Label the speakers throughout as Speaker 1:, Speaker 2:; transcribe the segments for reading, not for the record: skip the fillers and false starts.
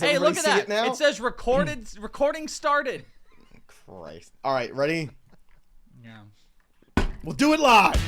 Speaker 1: Hey, look at that.
Speaker 2: It, now?
Speaker 1: It says recording started.
Speaker 2: Christ. All right, ready?
Speaker 1: Yeah.
Speaker 2: We'll do it live.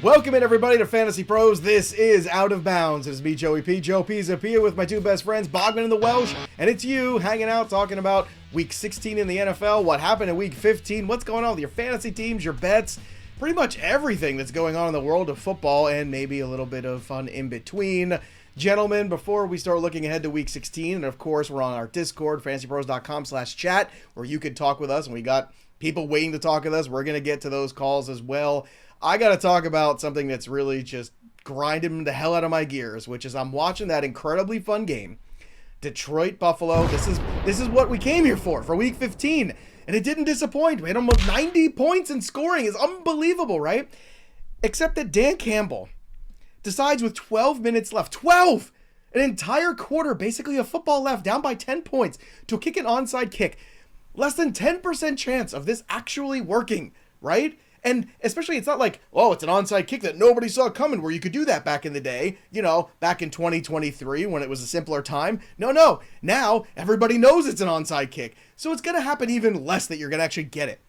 Speaker 2: Welcome in, everybody, to Fantasy Pros. This is Out of Bounds. It's me, Joey P. Joe P. Zapia with my two best friends, Bogman and the Welsh. And it's you hanging out talking about Week 16 in the NFL, what happened in Week 15, what's going on with your fantasy teams, your bets, pretty much everything that's going on in the world of football, and maybe a little bit of fun in between. Gentlemen, before we start looking ahead to Week 16, and of course, we're on our Discord, fantasypros.com/chat, where you can talk with us, and we got people waiting to talk with us. We're going to get to those calls as well. I got to talk about something that's really just grinding the hell out of my gears, which is I'm watching that incredibly fun game, Detroit-Buffalo. This is what we came here for Week 15, and it didn't disappoint. We had almost 90 points in scoring. It's unbelievable, right? Except that Dan Campbell decides with 12 minutes left, 12! An entire quarter, basically a football left, down by 10 points, to kick an onside kick. Less than 10% chance of this actually working, right? And especially, it's not like, oh, it's an onside kick that nobody saw coming, where you could do that back in the day, back in 2023 when it was a simpler time. No. Now, everybody knows it's an onside kick. So it's going to happen even less that you're going to actually get it.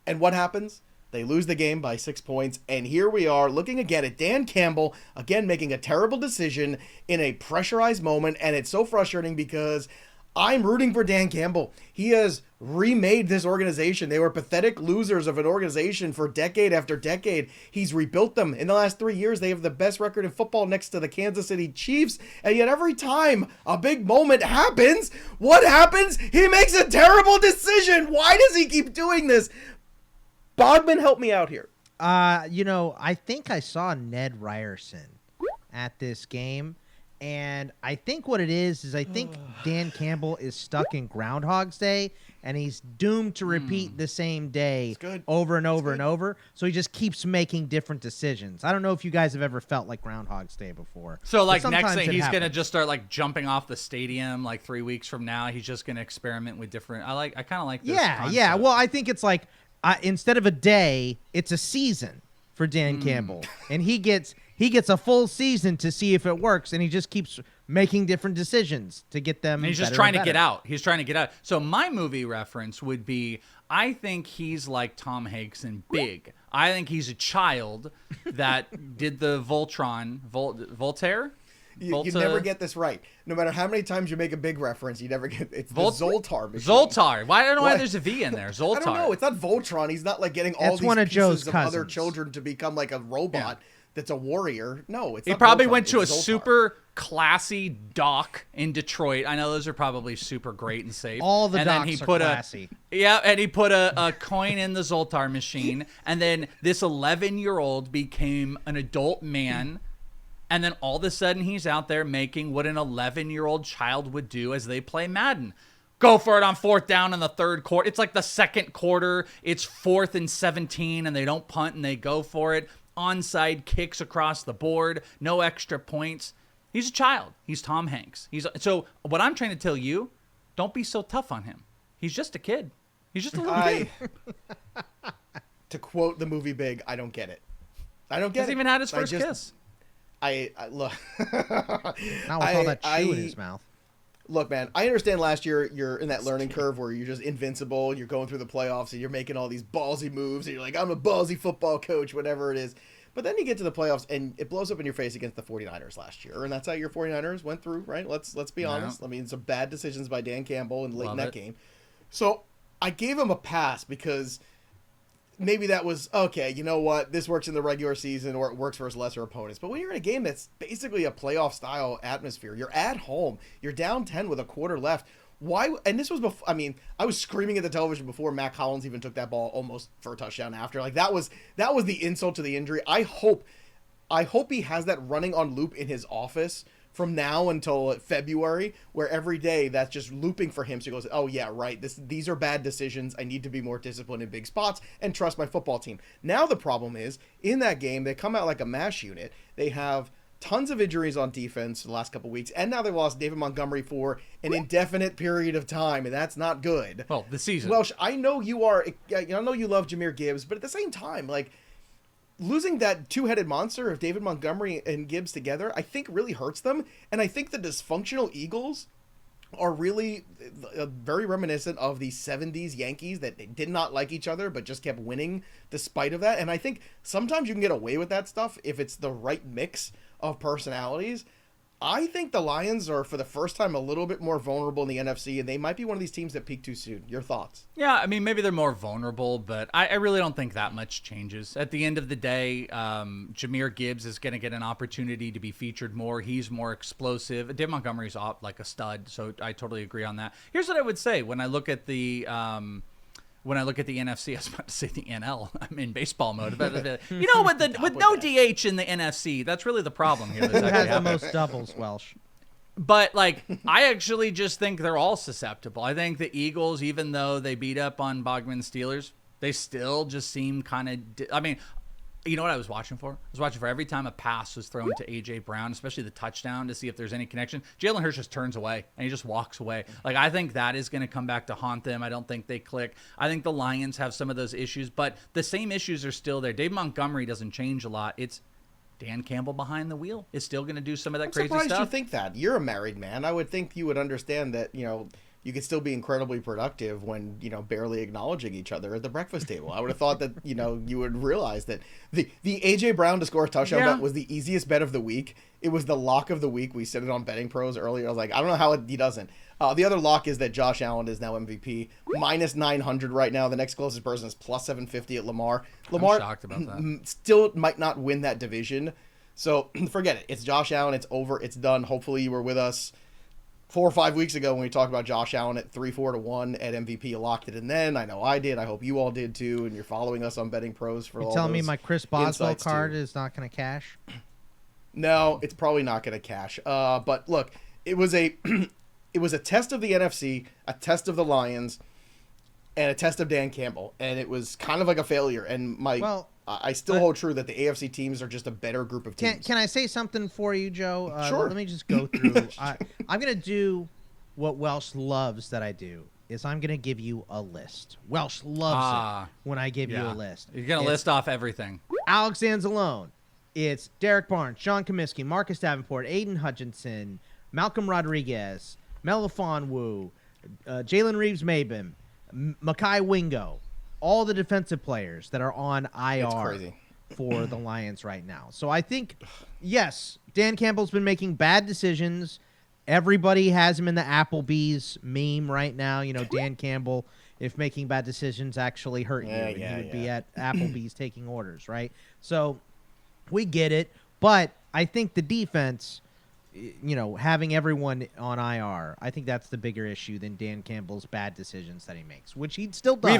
Speaker 2: And what happens? They lose the game by 6 points. And here we are looking again at Dan Campbell, again making a terrible decision in a pressurized moment. And it's so frustrating because I'm rooting for Dan Campbell. He has remade this organization. They were pathetic losers of an organization for decade after decade. He's rebuilt them. In the last 3 years, they have the best record in football next to the Kansas City Chiefs. And yet every time a big moment happens, what happens? He makes a terrible decision. Why does he keep doing this? Bogman, help me out here.
Speaker 3: I think I saw Ned Ryerson at this game. And I think what it is I think Dan Campbell is stuck in Groundhog's Day, and he's doomed to repeat the same day over and over and over. So he just keeps making different decisions. I don't know if you guys have ever felt like Groundhog's Day before.
Speaker 1: So, like, next thing, he's going to just start, like, jumping off the stadium, like, 3 weeks from now. He's just going to experiment with different... I kind of like this concept.
Speaker 3: Yeah. Well, I think it's like, instead of a day, it's a season for Dan Campbell. And he gets a full season to see if it works, and he just keeps making different decisions to get them.
Speaker 1: And he's just trying to get out. He's trying to get out. So my movie reference would be, I think he's like Tom Hanks in Big. I think he's a child that did the Voltaire.
Speaker 2: You never get this right. No matter how many times you make a Big reference, you never get it's the Zoltar machine.
Speaker 1: Zoltar. I don't know why there's a V in there. Zoltar.
Speaker 2: I don't know. It's not Voltron. He's not like getting all these pieces of other children to become like a robot. Yeah. That's a warrior. No, it's not.
Speaker 1: He probably
Speaker 2: Voltron.
Speaker 1: went to a
Speaker 2: Zoltar.
Speaker 1: Super classy dock in Detroit. I know those are probably super great and safe.
Speaker 3: All the docks are classy.
Speaker 1: And he put a coin in the Zoltar machine, and then this 11-year-old became an adult man, and then all of a sudden he's out there making what an 11-year-old child would do as they play Madden. Go for it on fourth down in the third quarter. It's like the second quarter. It's 4th and 17, and they don't punt, and they go for it. Onside kicks across the board, no extra points. He's a child. He's Tom Hanks. So what I'm trying to tell you, don't be so tough on him. He's just a kid. He's just a little kid.
Speaker 2: To quote the movie Big, I don't get it. I don't get it.
Speaker 1: Hasn't even had his first kiss.
Speaker 2: I look.
Speaker 3: Not with all that chew in his mouth.
Speaker 2: Look, man, I understand last year you're in that learning curve where you're just invincible, you're going through the playoffs, and you're making all these ballsy moves, and you're like, I'm a ballsy football coach, whatever it is. But then you get to the playoffs, and it blows up in your face against the 49ers last year. And that's how your 49ers went through, right? Let's be honest. I mean, some bad decisions by Dan Campbell late in that game. So I gave him a pass because maybe that was, okay, you know what? This works in the regular season, or it works for his lesser opponents. But when you're in a game that's basically a playoff-style atmosphere, you're at home, you're down 10 with a quarter left. Why? And this was before, I mean, I was screaming at the television before Mac Hollins even took that ball almost for a touchdown after. Like, that was the insult to the injury. I hope he has that running on loop in his office from now until February, where every day that's just looping for him. So he goes, oh yeah, right. These are bad decisions. I need to be more disciplined in big spots and trust my football team. Now the problem is, in that game, they come out like a mash unit. They have tons of injuries on defense the last couple weeks, and now they've lost David Montgomery for an indefinite period of time, and that's not good.
Speaker 1: Well, the season.
Speaker 2: Welsh, I know you love Jahmyr Gibbs, but at the same time, like, losing that two-headed monster of David Montgomery and Gibbs together, I think really hurts them. And I think the dysfunctional Eagles are really very reminiscent of the 70s Yankees that did not like each other but just kept winning despite of that. And I think sometimes you can get away with that stuff if it's the right mix of personalities. I think the Lions are, for the first time, a little bit more vulnerable in the NFC, and they might be one of these teams that peak too soon. Your thoughts?
Speaker 1: Yeah, I mean, maybe they're more vulnerable, but I really don't think that much changes. At the end of the day, Jahmyr Gibbs is going to get an opportunity to be featured more. He's more explosive. Dave Montgomery's like a stud, so I totally agree on that. Here's what I would say when I look at the NFC, I was about to say the NL. I'm in baseball mode. But you know, with no DH in the NFC, that's really the problem here.
Speaker 3: Who has the most doubles, Welsh?
Speaker 1: But, like, I actually just think they're all susceptible. I think the Eagles, even though they beat up on Bogman's Steelers, they still just seem kind of I mean, you know what I was watching for? I was watching for every time a pass was thrown to A.J. Brown, especially the touchdown, to see if there's any connection. Jalen Hurts just turns away, and he just walks away. Like, I think that is going to come back to haunt them. I don't think they click. I think the Lions have some of those issues, but the same issues are still there. Dave Montgomery doesn't change a lot. It's Dan Campbell behind the wheel is still going to do some of that crazy stuff.
Speaker 2: I'm surprised you think that. You're a married man. I would think you would understand that, you know, you could still be incredibly productive when, you know, barely acknowledging each other at the breakfast table. I would have thought that, you know, you would realize that the A.J. Brown to score a touchdown bet was the easiest bet of the week. It was the lock of the week. We said it on Betting Pros earlier. I was like, I don't know how he doesn't. The other lock is that Josh Allen is now MVP. Minus 900 right now. The next closest person is plus 750 at Lamar. Lamar
Speaker 1: I'm shocked about that.
Speaker 2: Still might not win that division. So forget it. It's Josh Allen. It's over. It's done. Hopefully you were with us 4 or 5 weeks ago when we talked about Josh Allen at 3-4 to 1 at MVP. You locked it in then. I know I did. I hope you all did too. And you're following us on Betting Pros for all those.
Speaker 3: You're telling me my Chris Boswell card is not going to cash?
Speaker 2: No, it's probably not going to cash. But look, it was a test of the NFC, a test of the Lions, and a test of Dan Campbell. And it was kind of like a failure. And I still hold true that the AFC teams are just a better group of teams.
Speaker 3: Can I say something for you, Joe?
Speaker 2: Sure.
Speaker 3: Let me just go through. I'm going to do what Welsh loves that I do. Is I'm going to give you a list. Welsh loves it when I give you a list.
Speaker 1: You're going to list off everything.
Speaker 3: Alex Anzalone. It's Derek Barnes, John Comiskey, Marcus Davenport, Aiden Hutchinson, Malcolm Rodriguez, Melifon Wu, Jalen Reeves-Maybin, Makai Wingo. All the defensive players that are on IR for the Lions right now. So I think, yes, Dan Campbell's been making bad decisions. Everybody has him in the Applebee's meme right now. You know, Dan Campbell, if making bad decisions actually hurt you, he would be at Applebee's taking orders, right? So we get it. But I think the defense, you know, having everyone on IR, I think that's the bigger issue than Dan Campbell's bad decisions that he makes, which he still does.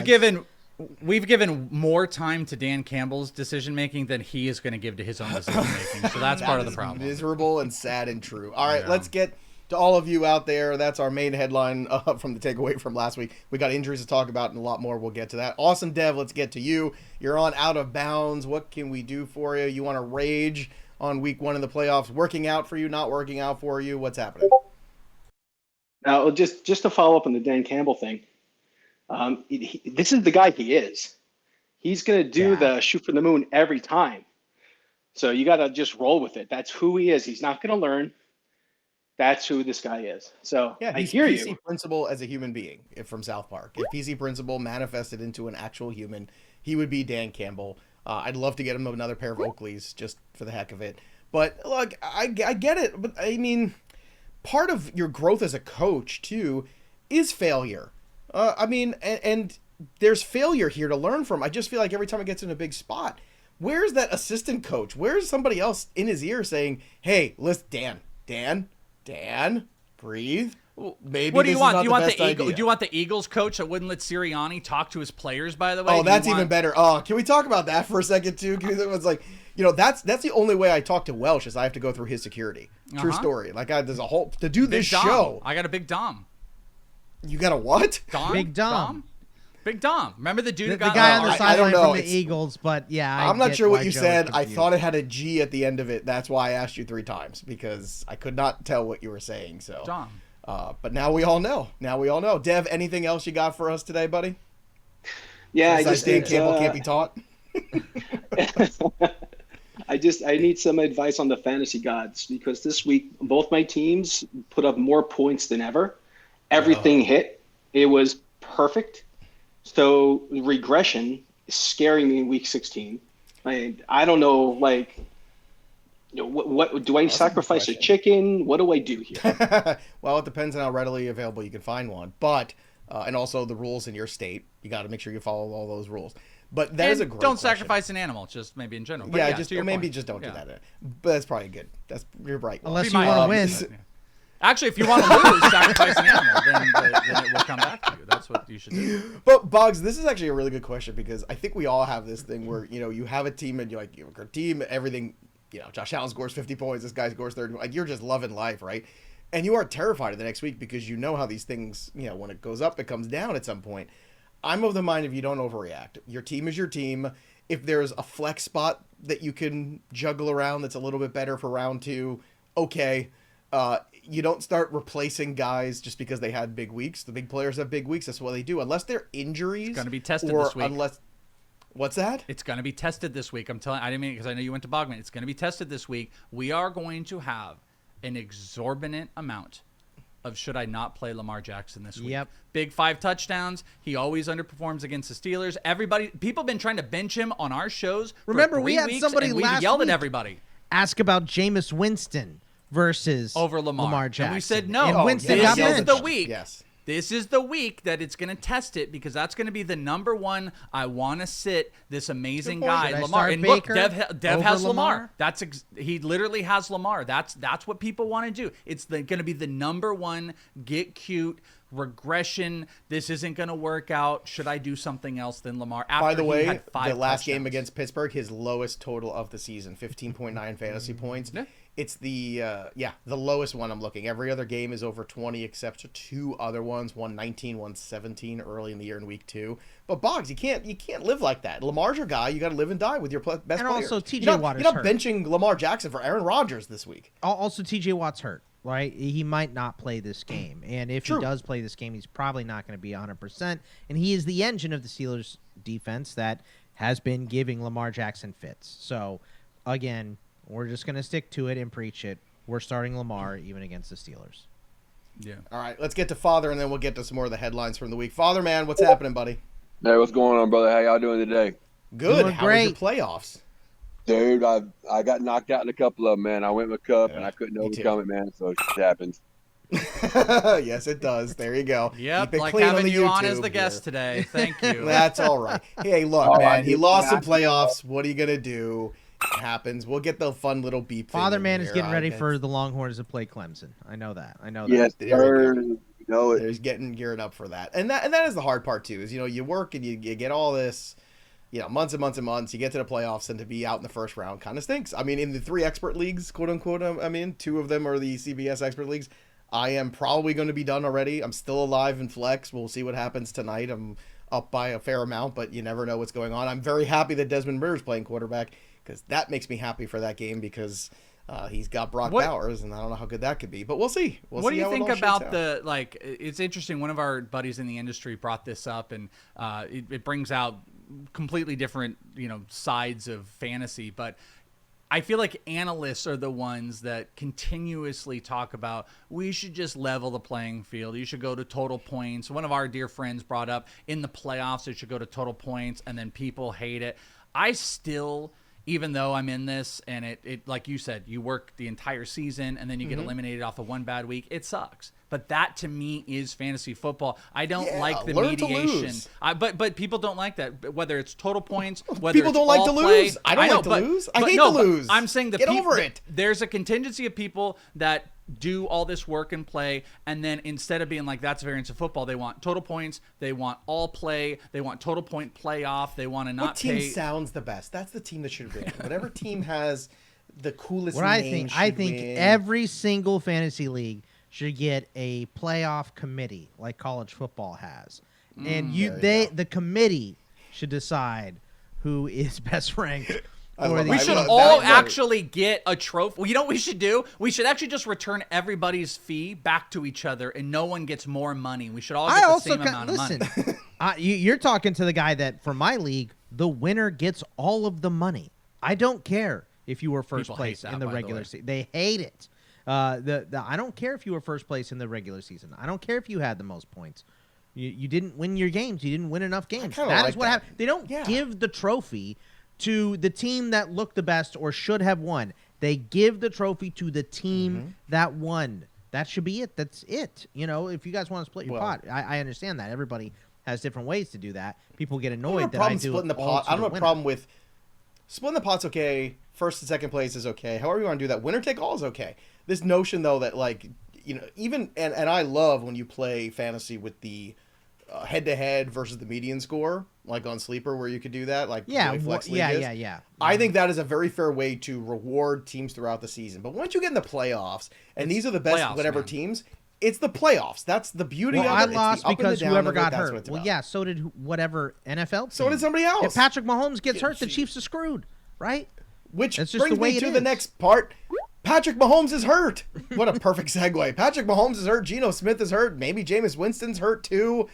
Speaker 1: We've given more time to Dan Campbell's decision making than he is going to give to his own decision making. So that's part of the problem.
Speaker 2: Miserable and sad and true. All right, let's get to all of you out there. That's our main headline from the takeaway from last week. We got injuries to talk about and a lot more. We'll get to that. Awesome Dev, let's get to you. You're on Out of Bounds. What can we do for you? You want to rage on week 1 in the playoffs? Working out for you? Not working out for you? What's happening?
Speaker 4: Now, just to follow up on the Dan Campbell thing. This is the guy he is. He's going to do the shoot for the moon every time. So you got to just roll with it. That's who he is. He's not going to learn. That's who this guy is. So I hear
Speaker 2: PC
Speaker 4: you.
Speaker 2: Principal as a human being from South Park. If PC Principal manifested into an actual human, he would be Dan Campbell. I'd love to get him another pair of Oakleys just for the heck of it. But look, I get it. But I mean, part of your growth as a coach too is failure. I mean, and there's failure here to learn from. I just feel like every time it gets in a big spot, where's that assistant coach? Where's somebody else in his ear saying, hey, listen, Dan, breathe. Maybe
Speaker 1: what do you want?
Speaker 2: Do
Speaker 1: you want the Eagles coach that wouldn't let Sirianni talk to his players, by the way?
Speaker 2: Oh, that's even better. Oh, can we talk about that for a second, too? Because it was like, you know, that's the only way I talk to Welsh is I have to go through his security. True story. Like, there's a whole... To do this show...
Speaker 1: I got a big Dom.
Speaker 2: You got a what?
Speaker 3: Big Dom.
Speaker 1: Big Dom. Remember the dude
Speaker 3: the guy on the sideline from the Eagles, but yeah.
Speaker 2: I'm not sure what you said. I thought it had a G at the end of it. That's why I asked you 3 times, because I could not tell what you were saying. So,
Speaker 1: Dom.
Speaker 2: But now we all know. Dev, anything else you got for us today, buddy?
Speaker 4: Yeah,
Speaker 2: Dan Campbell can't be taught.
Speaker 4: I need some advice on the fantasy gods because this week both my teams put up more points than ever. Everything hit. It was perfect. So regression is scaring me in week 16. I don't know, like, what do I sacrifice a chicken? What do I do here?
Speaker 2: Well, it depends on how readily available you can find one, but and also the rules in your state. You got to make sure you follow all those rules. But that is a great
Speaker 1: Don't
Speaker 2: question.
Speaker 1: sacrifice an animal, just maybe in general. But
Speaker 2: Yeah,
Speaker 1: to
Speaker 2: just
Speaker 1: your
Speaker 2: maybe
Speaker 1: point.
Speaker 2: just don't do
Speaker 1: Yeah.
Speaker 2: that. But that's probably good. You're right.
Speaker 3: Unless
Speaker 1: Be
Speaker 3: you want to
Speaker 1: mindful.
Speaker 3: win.
Speaker 1: Actually, if you want to lose, sacrifice an animal, then it will come back to you. That's what you should do.
Speaker 2: But Boggs, this is actually a really good question because I think we all have this thing where you have a team and you're like, you have a team, everything. Josh Allen scores 50 points, this guy scores 30. Like, you're just loving life, right? And you are terrified of the next week because you know how these things, when it goes up, it comes down at some point. I'm of the mind if you don't overreact. Your team is your team. If there's a flex spot that you can juggle around that's a little bit better for round 2, okay. You don't start replacing guys just because they had big weeks. The big players have big weeks. That's what they do. Unless they're injuries.
Speaker 1: It's going to be tested
Speaker 2: or
Speaker 1: this week.
Speaker 2: What's that?
Speaker 1: It's going to be tested this week. I'm telling. I didn't mean because I know you went to Bogman. It's going to be tested this week. We are going to have an exorbitant amount of should I not play Lamar Jackson this week.
Speaker 3: Yep.
Speaker 1: Big 5 touchdowns. He always underperforms against the Steelers. People have been trying to bench him on our shows.
Speaker 3: Remember,
Speaker 1: for 3
Speaker 3: we had
Speaker 1: weeks,
Speaker 3: somebody
Speaker 1: and we
Speaker 3: last
Speaker 1: yelled
Speaker 3: week
Speaker 1: at everybody
Speaker 3: ask about Jameis Winston versus
Speaker 1: over Lamar
Speaker 3: Jackson.
Speaker 1: And we said no.
Speaker 3: And Winston
Speaker 1: this
Speaker 3: got
Speaker 1: is
Speaker 3: benched.
Speaker 1: the week.
Speaker 2: Yes.
Speaker 1: This is the week that it's going to test it because that's going to be the number one. I want to sit this amazing
Speaker 2: Good point.
Speaker 1: guy,
Speaker 3: Should I
Speaker 1: Lamar.
Speaker 3: start
Speaker 1: And look,
Speaker 3: Baker
Speaker 1: Dev
Speaker 3: over
Speaker 1: has
Speaker 3: Lamar?
Speaker 1: Lamar. He literally has Lamar. That's what people want to do. It's going to be the number one. Get cute regression. This isn't going to work out. Should I do something else than Lamar? After
Speaker 2: By the
Speaker 1: he
Speaker 2: way,
Speaker 1: had 5
Speaker 2: the last game
Speaker 1: touchdowns.
Speaker 2: against Pittsburgh, his lowest total of the season, 15.9 fantasy points.
Speaker 1: Yeah.
Speaker 2: It's the lowest one I'm looking. Every other game is over 20 except 2 other ones, 119, 117 early in the year in week 2. But Boggs, you can't live like that. Lamar's your guy. You got to live and die with your best
Speaker 3: And
Speaker 2: players.
Speaker 3: also TJ
Speaker 2: You're
Speaker 3: Watt is
Speaker 2: not
Speaker 3: hurt.
Speaker 2: benching Lamar Jackson for Aaron Rodgers this week.
Speaker 3: Also, TJ Watt's hurt, right? He might not play this game. And if
Speaker 2: True.
Speaker 3: he does play this game, he's probably not going to be 100%. And he is the engine of the Steelers defense that has been giving Lamar Jackson fits. So, again, we're just going to stick to it and preach it. We're starting Lamar even against the Steelers.
Speaker 1: Yeah.
Speaker 2: All right, let's get to Father, and then we'll get to some more of the headlines from the week. Father, man, what's happening, buddy?
Speaker 5: Hey, what's going on, brother? How y'all doing today?
Speaker 2: Good.
Speaker 3: Doing
Speaker 2: How was your
Speaker 3: great.
Speaker 2: playoffs?
Speaker 5: Dude, I got knocked out in a couple of them, man. I went with Cup, and I couldn't
Speaker 2: me too.
Speaker 5: overcome it, man. So it just happens.
Speaker 2: Yes, it does. There you go.
Speaker 1: Yep,
Speaker 2: Keep it
Speaker 1: like
Speaker 2: clean
Speaker 1: having
Speaker 2: the
Speaker 1: you on
Speaker 2: YouTube
Speaker 1: as the guest
Speaker 2: here.
Speaker 1: today. Thank you.
Speaker 2: That's all right. Hey, look,
Speaker 5: Oh,
Speaker 2: man, he lost some
Speaker 5: I-
Speaker 2: playoffs. What are you gonna do? It happens. We'll get the fun little beep. thing
Speaker 3: Father
Speaker 2: in
Speaker 3: Man is
Speaker 2: here.
Speaker 3: getting ready
Speaker 2: guess.
Speaker 3: for the Longhorns to play Clemson. I know that.
Speaker 5: Yes,
Speaker 2: There
Speaker 5: sir.
Speaker 2: we
Speaker 5: You know it.
Speaker 2: There's getting geared up for that, and that is the hard part too. Is you work and you get all this, months and months and months. You get to the playoffs and to be out in the first round kind of stinks. I mean, in the 3 expert leagues, quote unquote, I'm in. 2 of them are the CBS expert leagues. I am probably going to be done already. I'm still alive in flex. We'll see what happens tonight. I'm up by a fair amount, but you never know what's going on. I'm very happy that Desmond Ritter's playing quarterback because that makes me happy for that game because he's got Brock Bowers, and I don't know how good that could be, but we'll see.
Speaker 1: What do you think
Speaker 2: how it all
Speaker 1: about
Speaker 2: shakes out.
Speaker 1: it's interesting. One of our buddies in the industry brought this up, and it brings out completely different, sides of fantasy. But I feel like analysts are the ones that continuously talk about we should just level the playing field. You should go to total points. One of our dear friends brought up in the playoffs, it should go to total points, and then people hate it. I still, even though I'm in this and it like you said, you work the entire season and then you get eliminated off of one bad week, it sucks. But that to me is fantasy football. I don't like the
Speaker 2: learn to
Speaker 1: mediation.
Speaker 2: lose.
Speaker 1: But people don't like that. Whether it's total points, whether
Speaker 2: People
Speaker 1: it's
Speaker 2: don't like
Speaker 1: all
Speaker 2: to
Speaker 1: play.
Speaker 2: lose. I don't like to lose. I hate to
Speaker 1: but
Speaker 2: lose.
Speaker 1: I'm saying
Speaker 2: Get over it.
Speaker 1: There's a contingency of people that do all this work and play, and then instead of being like that's variance of football, they want total points, they want all play, they want total point playoff, they want to not
Speaker 2: What team
Speaker 1: pay.
Speaker 2: sounds the best? That's the team that should win. Whatever team has the coolest
Speaker 3: What
Speaker 2: name
Speaker 3: I
Speaker 2: should
Speaker 3: think
Speaker 2: win.
Speaker 3: every single fantasy league should get a playoff committee like college football has. And the committee should decide who is best ranked.
Speaker 1: We should all actually get a trophy. Well, you know what we should do? We should actually just return everybody's fee back to each other, and no one gets more money. We should all get the same amount of money.
Speaker 3: You're talking to the guy that, for my league, the winner gets all of the money. I don't care if you were first
Speaker 1: People
Speaker 3: place
Speaker 1: hate that,
Speaker 3: in the
Speaker 1: by the
Speaker 3: regular
Speaker 1: way.
Speaker 3: season. They hate it. I don't care if you were first place in the regular season. I don't care if you had the most points. You didn't win your games. You didn't win enough games.
Speaker 2: kinda
Speaker 3: That
Speaker 2: like
Speaker 3: is what
Speaker 2: that.
Speaker 3: happened. They don't
Speaker 2: Yeah.
Speaker 3: give the trophy to the team that looked the best or should have won. They give the trophy to the team that won. That should be it. That's it. You know, if you guys want to split your
Speaker 2: Well-
Speaker 3: pot, I understand that. Everybody has different ways to do that. People get
Speaker 2: I don't
Speaker 3: annoyed
Speaker 2: have a
Speaker 3: that I
Speaker 2: problem
Speaker 3: do
Speaker 2: splitting
Speaker 3: it
Speaker 2: the
Speaker 3: all
Speaker 2: pot.
Speaker 3: to
Speaker 2: I don't
Speaker 3: the
Speaker 2: have a
Speaker 3: winner.
Speaker 2: problem with splitting the pot's okay. First and second place is okay. However you want to do that. Winner take all is okay. This notion though that like, you know, even and I love when you play fantasy with the head-to-head versus the median score, like on Sleeper, where you could do that. Like the way Flex League is.
Speaker 3: yeah.
Speaker 2: I think that is a very fair way to reward teams throughout the season. But once you get in the playoffs, and these are the best
Speaker 1: playoffs,
Speaker 2: whatever
Speaker 1: man.
Speaker 2: teams, it's the playoffs. That's the beauty
Speaker 3: Well,
Speaker 2: of
Speaker 3: I
Speaker 2: it. It's
Speaker 3: lost
Speaker 2: the up and the
Speaker 3: because
Speaker 2: down
Speaker 3: whoever
Speaker 2: of it.
Speaker 3: got
Speaker 2: That's what
Speaker 3: hurt.
Speaker 2: it's
Speaker 3: Well,
Speaker 2: about.
Speaker 3: yeah, so did whatever NFL team.
Speaker 2: So did somebody else.
Speaker 3: If Patrick Mahomes gets
Speaker 2: Yeah,
Speaker 3: hurt, the Chiefs are screwed, right?
Speaker 2: Which
Speaker 3: That's just
Speaker 2: brings
Speaker 3: the way
Speaker 2: me
Speaker 3: it
Speaker 2: to the
Speaker 3: is.
Speaker 2: next part. Patrick Mahomes is hurt. What a perfect segue. Patrick Mahomes is hurt. Geno Smith is hurt. Maybe Jameis Winston's hurt too.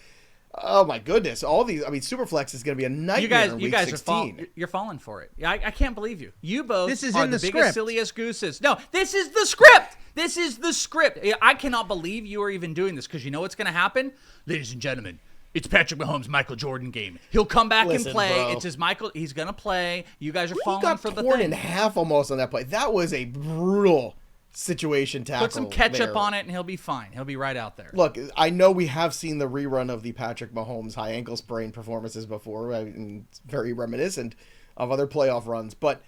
Speaker 2: Oh my goodness! All these. I mean, Superflex is going to be a nightmare.
Speaker 1: You guys are you're falling for it. Yeah, I can't believe you. You both
Speaker 3: This is
Speaker 1: are
Speaker 3: in
Speaker 1: the
Speaker 3: the
Speaker 1: biggest
Speaker 3: script.
Speaker 1: silliest gooses. No, this is the script. This is the script. I cannot believe you are even doing this because you know what's going to happen, ladies and gentlemen. It's Patrick Mahomes' Michael Jordan game. He'll come back
Speaker 2: Listen,
Speaker 1: and play.
Speaker 2: bro.
Speaker 1: It's his Michael. He's going to play. You guys are
Speaker 2: He
Speaker 1: falling
Speaker 2: got
Speaker 1: for the
Speaker 2: torn
Speaker 1: thing.
Speaker 2: in half almost on that play. That was a brutal situation tackle.
Speaker 1: Put some ketchup
Speaker 2: there.
Speaker 1: on it and he'll be fine. He'll be right out there.
Speaker 2: Look, I know we have seen the rerun of the Patrick Mahomes high ankle sprain performances before. And it's very reminiscent of other playoff runs, but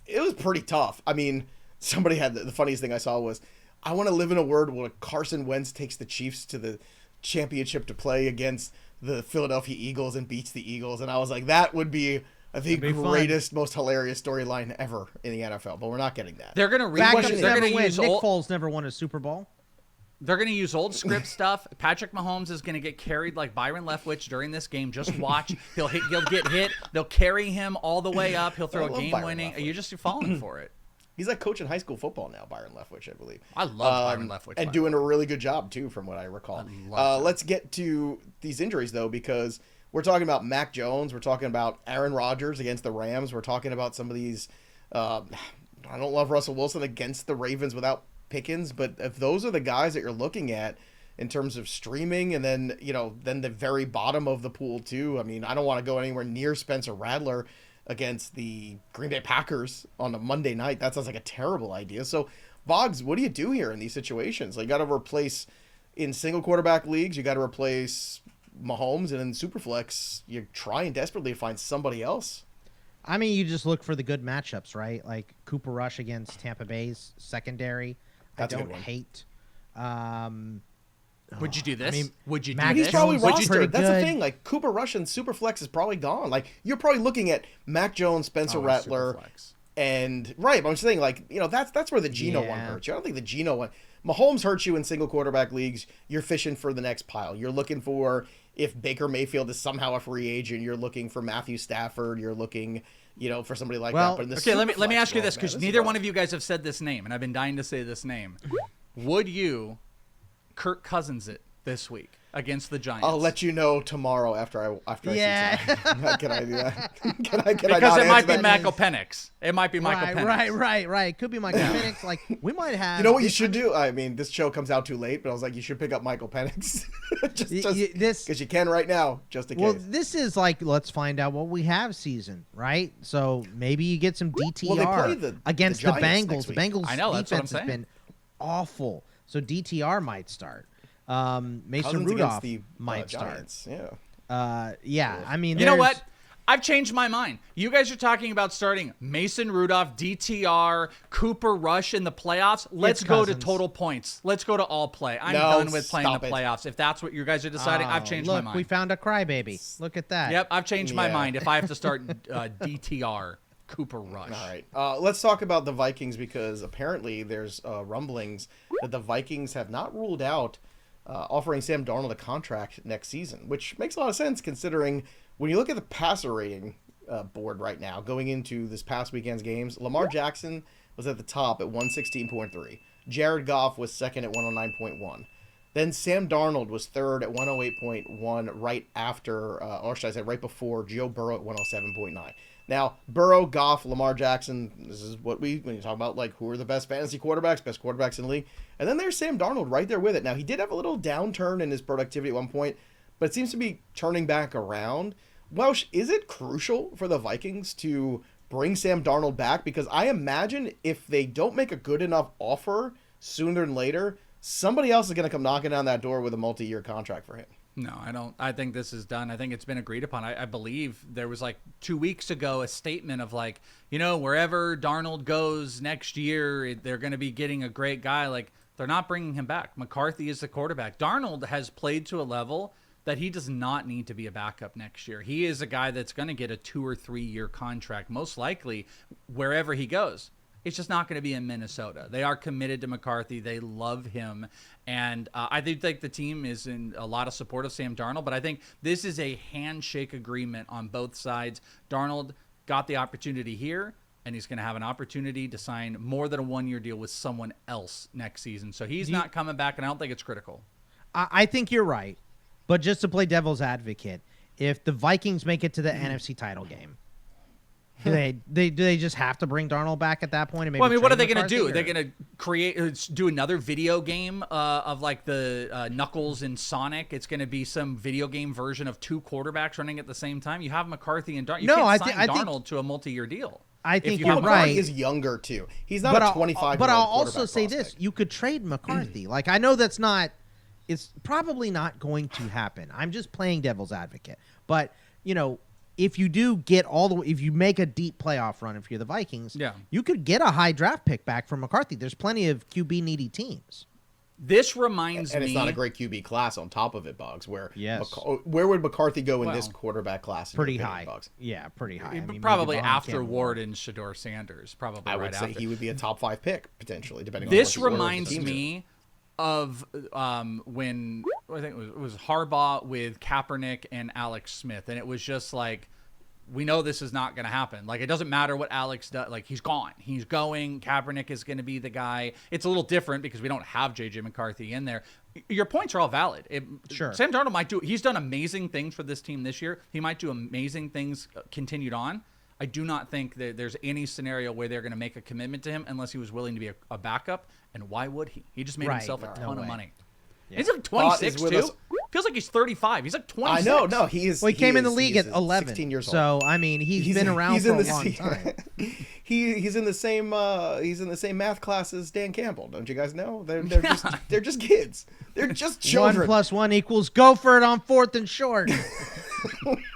Speaker 2: it was pretty tough. I mean, somebody had the funniest thing I saw was, I want to live in a world where Carson Wentz takes the Chiefs to the championship to play against the Philadelphia Eagles and beats the Eagles. And I was like, that would be the
Speaker 3: be fun.
Speaker 2: greatest, most hilarious storyline ever in the NFL. But we're not getting that.
Speaker 1: They're going to
Speaker 3: Backups
Speaker 1: they're
Speaker 3: never
Speaker 1: going to
Speaker 3: win.
Speaker 1: use
Speaker 3: Nick
Speaker 1: old,
Speaker 3: Foles never won a Super Bowl.
Speaker 1: They're going to use old script stuff. Patrick Mahomes is going to get carried like Byron Leftwich during this game. Just watch. He'll get hit. They'll carry him all the way up. He'll throw a
Speaker 2: love
Speaker 1: game
Speaker 2: Byron
Speaker 1: winning.
Speaker 2: Leftwich.
Speaker 1: You're falling for it.
Speaker 2: He's like coaching high school football now, Byron Leftwich, I believe.
Speaker 1: I love Byron Leftwich. by
Speaker 2: And
Speaker 1: the
Speaker 2: doing
Speaker 1: way.
Speaker 2: a really good job, too, from what I recall.
Speaker 1: love
Speaker 2: Let's get to these injuries, though, because we're talking about Mac Jones. We're talking about Aaron Rodgers against the Rams. We're talking about some of these I don't love Russell Wilson against the Ravens without Pickens, but if those are the guys that you're looking at in terms of streaming and then, then the very bottom of the pool, too. I mean, I don't want to go anywhere near Spencer Rattler against the Green Bay Packers on a Monday night. That sounds like a terrible idea. So, Boggs, what do you do here in these situations? Like, you got to replace in single quarterback leagues. You got to replace Mahomes, and in Superflex, you're trying desperately to find somebody else.
Speaker 3: I mean, you just look for the good matchups, right? Like Cooper Rush against Tampa Bay's secondary.
Speaker 2: That's a
Speaker 3: I
Speaker 2: good
Speaker 3: don't
Speaker 2: one.
Speaker 3: hate.
Speaker 1: Would you do this?
Speaker 3: I mean,
Speaker 1: Would you do
Speaker 3: Mac
Speaker 1: this?
Speaker 2: He's probably
Speaker 3: Jones looks pretty
Speaker 2: rostered. That's the
Speaker 3: good.
Speaker 2: thing. Like, Cooper Rush and Superflex is probably gone. Like, you're probably looking at Mac Jones, Spencer
Speaker 1: Oh,
Speaker 2: Rattler,
Speaker 1: Superflex.
Speaker 2: and right. But I'm just saying, like, that's where the Geno one
Speaker 3: Yeah.
Speaker 2: hurts you. I don't think the Geno one. Mahomes hurts you in single quarterback leagues. You're fishing for the next pile. You're looking for, if Baker Mayfield is somehow a free agent, you're looking for Matthew Stafford. You're looking, for somebody like
Speaker 3: Well,
Speaker 2: that. But in the
Speaker 1: Okay, let me
Speaker 2: Superflex
Speaker 1: ask you
Speaker 2: world,
Speaker 1: this,
Speaker 2: man,
Speaker 1: because
Speaker 2: is
Speaker 1: neither
Speaker 2: rough.
Speaker 1: one of you guys have said this name, and I've been dying to say this name. Would you Kirk Cousins it this week against the Giants?
Speaker 2: I'll let you know tomorrow after I
Speaker 3: Yeah.
Speaker 2: see tonight. Can I do that? Can I
Speaker 1: because
Speaker 2: not
Speaker 1: it might
Speaker 2: answer
Speaker 1: be
Speaker 2: that?
Speaker 1: Michael Penix. It might be Michael Penix.
Speaker 3: Right. Could be Michael Penix. Like, we might have.
Speaker 2: You know what you should do? I mean, this show comes out too late, but I was like, you should pick up Michael Penix. just
Speaker 3: this
Speaker 2: because you can right now, just in
Speaker 3: Well,
Speaker 2: case.
Speaker 3: this is like, let's find out what we have season, right? So maybe you get some DTR
Speaker 2: Well, they play the
Speaker 3: against the
Speaker 2: Giants
Speaker 3: Bengals.
Speaker 2: next
Speaker 3: The
Speaker 2: week.
Speaker 3: Bengals
Speaker 1: I know, that's what I'm
Speaker 3: defense has
Speaker 1: saying.
Speaker 3: been awful. So DTR might start. Mason
Speaker 2: Cousins
Speaker 3: Rudolph
Speaker 2: against the
Speaker 3: might start.
Speaker 2: Giants. Yeah.
Speaker 3: Yeah, I mean,
Speaker 1: You know
Speaker 3: there's-
Speaker 1: what? I've changed my mind. You guys are talking about starting Mason Rudolph, DTR, Cooper Rush in the playoffs. Let's go to
Speaker 3: Cousins.
Speaker 1: total points. Let's go to all play. I'm
Speaker 2: No,
Speaker 1: done with playing
Speaker 2: stop
Speaker 1: the
Speaker 2: it.
Speaker 1: playoffs. If that's what you guys are deciding, I've changed
Speaker 3: look,
Speaker 1: my mind.
Speaker 3: we found a crybaby. Look at that.
Speaker 1: Yep, I've changed my
Speaker 2: Yeah.
Speaker 1: mind. If I have to start DTR, Cooper Rush.
Speaker 2: All right. Let's talk about the Vikings because apparently there's rumblings that the Vikings have not ruled out offering Sam Darnold a contract next season, which makes a lot of sense considering when you look at the passer rating board right now going into this past weekend's games. Lamar Jackson was at the top at 116.3. Jared Goff was second at 109.1. Then Sam Darnold was third at 108.1 right after, or should I say right before Joe Burrow at 107.9. Now, Burrow, Goff, Lamar Jackson, this is what when you talk about like who are the best fantasy quarterbacks, best quarterbacks in the league. And then there's Sam Darnold right there with it. Now, he did have a little downturn in his productivity at one point, but it seems to be turning back around. Welsh, is it crucial for the Vikings to bring Sam Darnold back? Because I imagine if they don't make a good enough offer sooner than later, somebody else is going to come knocking down that door with a multi-year contract for him.
Speaker 1: No, I don't. I think this is done. I think it's been agreed upon. I believe there was like 2 weeks ago a statement of like, wherever Darnold goes next year, they're going to be getting a great guy. Like, they're not bringing him back. McCarthy is the quarterback. Darnold has played to a level that he does not need to be a backup next year. He is a guy that's going to get a 2 or 3 year contract, most likely wherever he goes. It's just not going to be in Minnesota. They are committed to McCarthy. They love him. And I do think the team is in a lot of support of Sam Darnold, but I think this is a handshake agreement on both sides. Darnold got the opportunity here, and he's going to have an opportunity to sign more than a 1 year deal with someone else next season. So he's not coming back, and I don't think it's critical.
Speaker 3: I think you're right. But just to play devil's advocate, if the Vikings make it to the NFC title game, do they just have to bring Darnold back at that point? And maybe
Speaker 1: Well, I mean, what are they going to
Speaker 3: McCarthy,
Speaker 1: do?
Speaker 3: or?
Speaker 1: They're going to do another video game of like the Knuckles and Sonic. It's going to be some video game version of 2 quarterbacks running at the same time. You have McCarthy and Darnold. You can't sign Darnold to a multi-year deal.
Speaker 3: I think
Speaker 2: you're
Speaker 3: right.
Speaker 2: McCarthy is younger too. He's not a 25-year-old.
Speaker 3: But I'll also say
Speaker 2: prospect.
Speaker 3: this: you could trade McCarthy. Like, I know that's not. It's probably not going to happen. I'm just playing devil's advocate. But if you do get if you make a deep playoff run, if you're the Vikings, you could get a high draft pick back from McCarthy. There's plenty of QB needy teams.
Speaker 1: This reminds me,
Speaker 2: and it's not a great QB class on top of it, Boggs. Where
Speaker 3: yes,
Speaker 2: where would McCarthy go in this quarterback class?
Speaker 3: Pretty high, Boggs? Yeah, pretty high. I mean,
Speaker 1: probably after Ward and Shador Sanders. Probably
Speaker 2: I would say
Speaker 1: after.
Speaker 2: He would be a top 5 pick potentially, depending.
Speaker 1: This
Speaker 2: on
Speaker 1: reminds me of when I think it was Harbaugh with Kaepernick and Alex Smith, and it was just like, we know this is not going to happen. Like, it doesn't matter what Alex does. Like, he's gone. He's going. Kaepernick is going to be the guy. It's a little different because we don't have J.J. McCarthy in there. Your points are all valid.
Speaker 3: Sure.
Speaker 1: Sam Darnold might do – he's done amazing things for this team this year. He might do amazing things continued on. I do not think that there's any scenario where they're going to make a commitment to him unless he was willing to be a backup. And why would he? He just made himself a ton of money. Yeah. He's like 26, too. Feels like he's 35. He's like 26.
Speaker 2: I know. No, he is.
Speaker 3: Well, he came in the league at 11.
Speaker 2: 16 years old.
Speaker 3: So, I mean, he's been around for a long time.
Speaker 2: He's in the same math class as Dan Campbell. Don't you guys know? They're just kids. They're just children.
Speaker 3: 1 + 1 = go for it on 4th and short.